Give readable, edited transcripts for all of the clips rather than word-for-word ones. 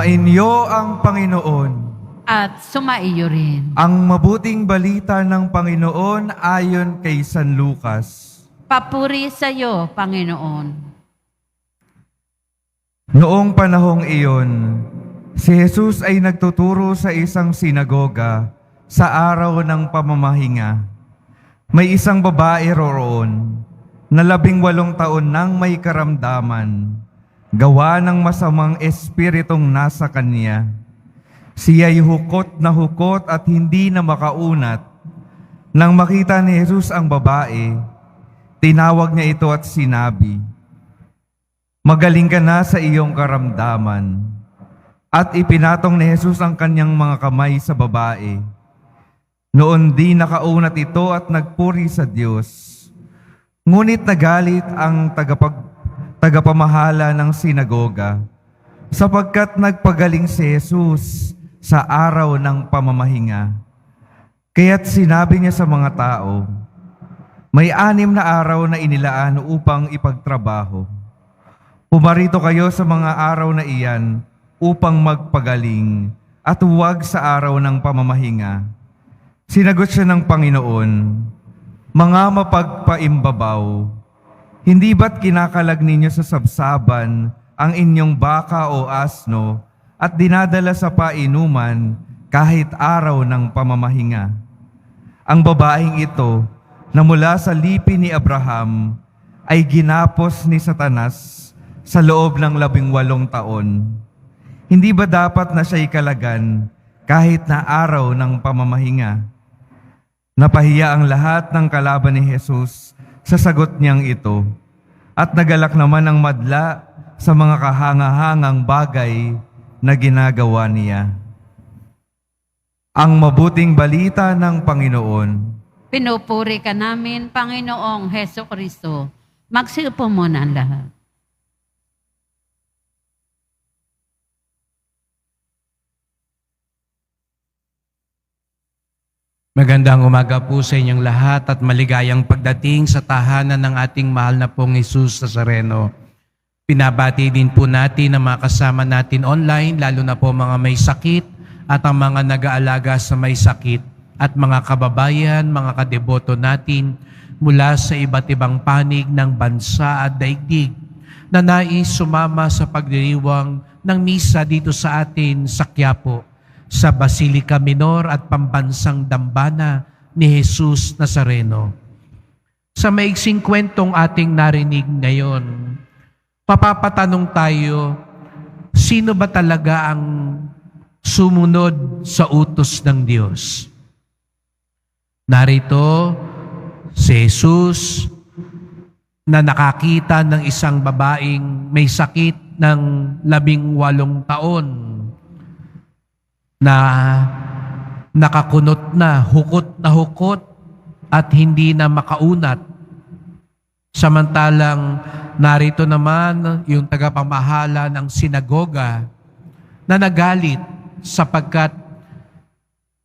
Sumainyo ang Panginoon. At sumaiyo rin. Ang mabuting balita ng Panginoon ayon kay San Lucas. Papuri sa iyo, Panginoon. Noong panahong iyon, si Jesus ay nagtuturo sa isang sinagoga sa araw ng pamamahinga. May isang babae roon na 18 taon nang may karamdaman, gawa ng masamang espiritong nasa kanya. Siya'y hukot na hukot at hindi na makaunat. Nang makita ni Jesus ang babae, tinawag niya ito at sinabi, "Magaling ka na sa iyong karamdaman." At ipinatong ni Jesus ang kanyang mga kamay sa babae. Noon di nakaunat ito at nagpuri sa Diyos. Ngunit nagalit ang tagapamahala ng sinagoga, sapagkat nagpagaling si Jesus sa araw ng pamamahinga. Kaya't sinabi niya sa mga tao, "May 6 na araw na inilaan upang ipagtrabaho. Pumarito kayo sa mga araw na iyan upang magpagaling at huwag sa araw ng pamamahinga." Sinagot siya ng Panginoon, "Mga mapagpaimbabaw, hindi ba't kinakalag ninyo sa sabsaban ang inyong baka o asno at dinadala sa painuman kahit araw ng pamamahinga? Ang babaeng ito na mula sa lipi ni Abraham ay ginapos ni Satanas sa loob ng 18 taon. Hindi ba dapat na siya'y kalagan kahit na araw ng pamamahinga?" Napahiya ang lahat ng kalaban ni Jesus sa sagot niyang ito, at nagalak naman ang madla sa mga kahangahangang bagay na ginagawa niya. Ang mabuting balita ng Panginoon. Pinupuri ka namin, Panginoong Heso Kristo. Magsiupo muna ang lahat. Magandang umaga po sa inyong lahat at maligayang pagdating sa tahanan ng ating mahal na pong Jesus Nazareno. Pinabati din po natin ang mga kasama natin online, lalo na po mga may sakit at ang mga nag-aalaga sa may sakit at mga kababayan, mga kadeboto natin mula sa iba't ibang panig ng bansa at daigdig na nais sumama sa pagdiriwang ng misa dito sa atin sa Quiapo, sa Basilica Minor at Pambansang Dambana ni Jesus Nazareno. Sa maiksing kwentong ating narinig ngayon, papapatanong tayo, sino ba talaga ang sumunod sa utos ng Diyos? Narito si Jesus na nakakita ng isang babaeng may sakit ng 18 taon, na nakakunot na hukot at hindi na makaunat. Samantalang narito naman yung tagapamahala ng sinagoga na nagalit sapagkat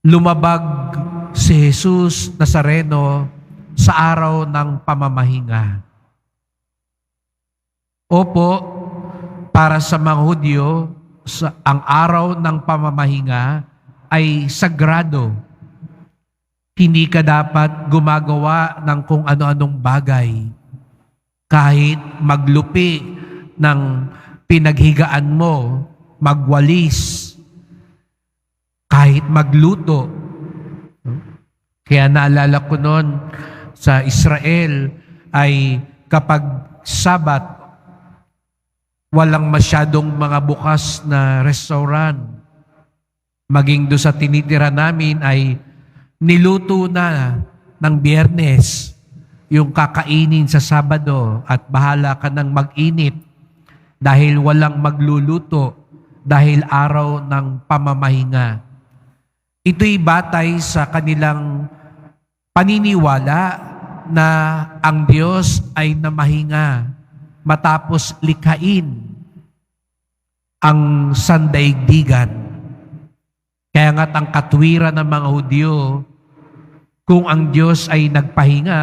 lumabag si Jesus Nazareno sa araw ng pamamahinga. Opo, para sa mga Hudyo, ang araw ng pamamahinga ay sagrado. Hindi ka dapat gumagawa ng kung ano-anong bagay. Kahit maglupi ng pinaghigaan mo, magwalis, kahit magluto. Kaya naalala ko noon sa Israel ay kapag Sabat, walang masyadong mga bukas na restaurant. Maging doon sa tinitira namin ay niluto na ng Biyernes yung kakainin sa Sabado at bahala ka ng mag-init dahil walang magluluto dahil araw ng pamamahinga. Ito'y batay sa kanilang paniniwala na ang Diyos ay namahinga matapos likhain ang sandaigdigan. Kaya nga't ang katwiran ng mga Hudyo, kung ang Diyos ay nagpahinga,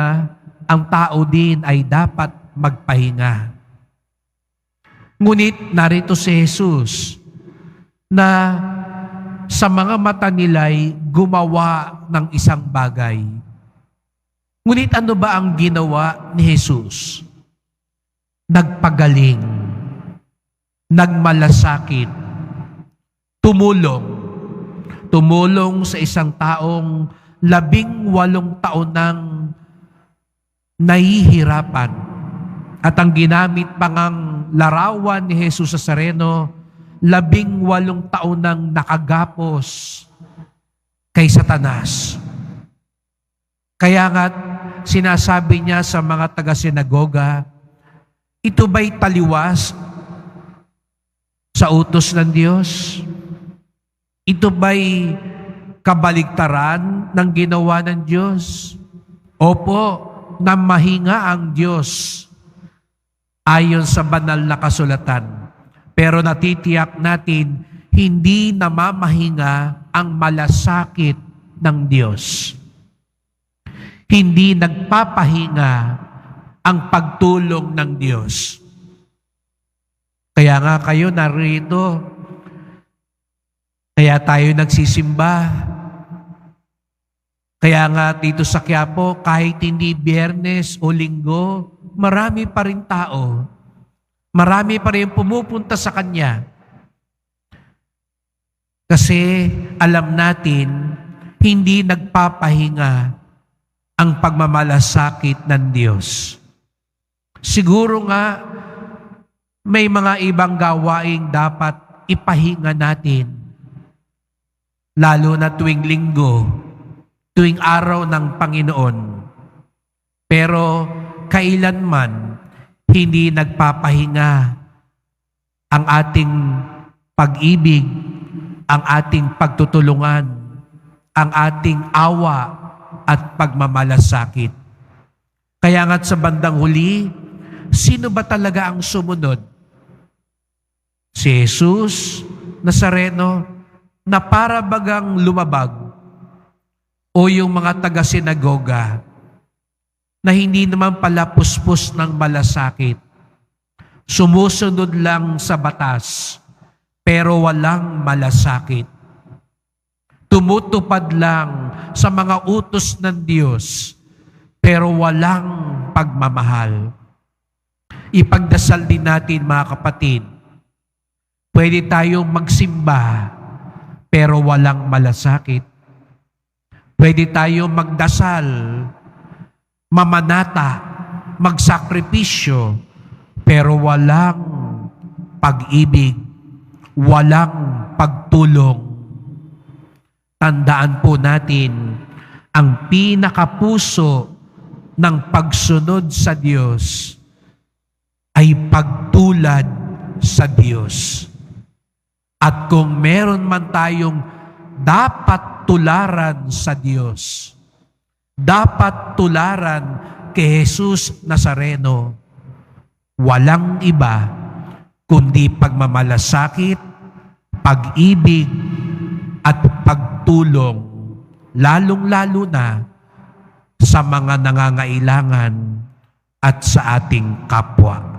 ang tao din ay dapat magpahinga. Ngunit narito si Jesus na sa mga mata nila'y gumawa ng isang bagay. Ngunit ano ba ang ginawa ni Jesus? Nagpagaling, nagmalasakit, tumulong sa isang taong 18 taon nang nahihirapan. At ang ginamit pangang larawan ni Jesus Nazareno, 18 taon nang nakagapos kay Satanas. Kaya nga sinasabi niya sa mga taga-sinagoga, ito ba'y taliwas sa utos ng Diyos? Ito ba'y kabaligtaran ng ginawa ng Diyos? Opo, na mahinga ang Diyos ayon sa banal na kasulatan. Pero natitiyak natin, hindi namamahinga ang malasakit ng Diyos. Hindi nagpapahinga ang pagtulong ng Diyos. Kaya nga kayo narito, kaya tayo nagsisimba. Kaya nga dito sa Quiapo, kahit hindi Biyernes o Linggo, marami pa rin tao. Marami pa rin pumupunta sa Kanya. Kasi alam natin, hindi nagpapahinga ang pagmamalasakit ng Diyos. Siguro nga, may mga ibang gawaing dapat ipahinga natin. Lalo na tuwing linggo, tuwing araw ng Panginoon. Pero kailanman hindi nagpapahinga ang ating pag-ibig, ang ating pagtutulungan, ang ating awa at pagmamalasakit. Kaya nga't sa bandang huli, sino ba talaga ang sumunod? Si Jesus Nazareno na para bagang lumabag, o yung mga taga-sinagoga na hindi naman pala puspos ng malasakit. Sumusunod lang sa batas, pero walang malasakit. Tumutupad lang sa mga utos ng Diyos, pero walang pagmamahal. Ipagdasal din natin, mga kapatid, pwede tayong magsimba, pero walang malasakit. Pwede tayong magdasal, mamanata, magsakripisyo, pero walang pag-ibig, walang pagtulong. Tandaan po natin, ang pinakapuso ng pagsunod sa Diyos ay pagtulad sa Diyos. At kung meron man tayong dapat tularan sa Diyos, dapat tularan kay Jesus Nazareno, walang iba kundi pagmamalasakit, pag-ibig, at pagtulong, lalong-lalo na sa mga nangangailangan at sa ating kapwa.